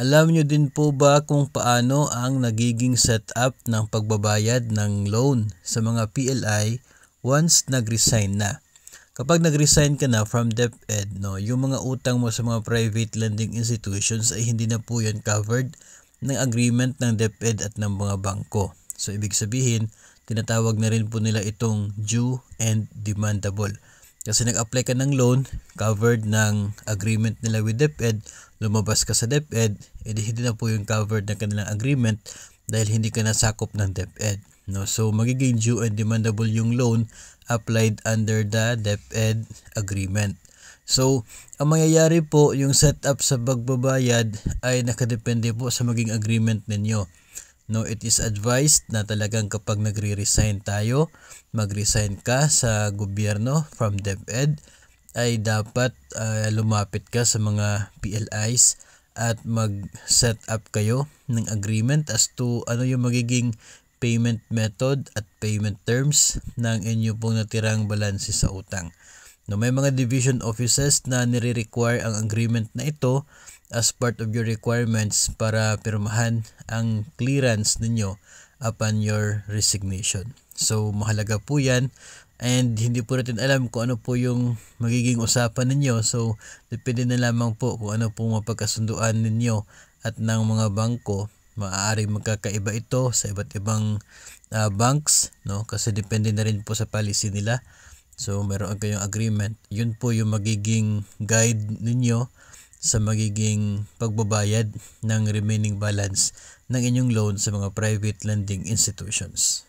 Alam nyo din po ba kung paano ang nagiging setup ng pagbabayad ng loan sa mga PLI once nag-resign na? Kapag nag-resign ka na from DepEd, yung mga utang mo sa mga private lending institutions ay hindi na po yan covered ng agreement ng DepEd at ng mga bangko. So ibig sabihin, tinatawag na rin po nila itong due and demandable. Kasi nag-apply ka ng loan, covered ng agreement nila with DepEd, lumabas ka sa DepEd, edi hindi na po yung covered ng kanilang agreement dahil hindi ka nasakop ng DepEd. So magiging due and demandable yung loan applied under the DepEd agreement. So ang mangyayari po, yung setup sa pagbabayad ay nakadepende po sa maging agreement ninyo. It is advised na talagang kapag nagre-resign tayo, mag-resign ka sa gobyerno from DepEd, ay dapat lumapit ka sa mga PLIs at mag-set up kayo ng agreement as to ano yung magiging payment method at payment terms ng inyo pong natirang balanse sa utang. May mga division offices na nire-require ang agreement na ito as part of your requirements para pirmahan ang clearance ninyo upon your resignation. So mahalaga po yan, and hindi po natin alam kung ano po yung magiging usapan ninyo. So depende na lamang po kung ano po mapagkasunduan ninyo at ng mga bangko. Maaari magkakaiba ito sa iba't ibang banks, kasi depende na rin po sa policy nila. So meron kayong agreement, yun po yung magiging guide ninyo sa magiging pagbabayad ng remaining balance ng inyong loan sa mga private lending institutions.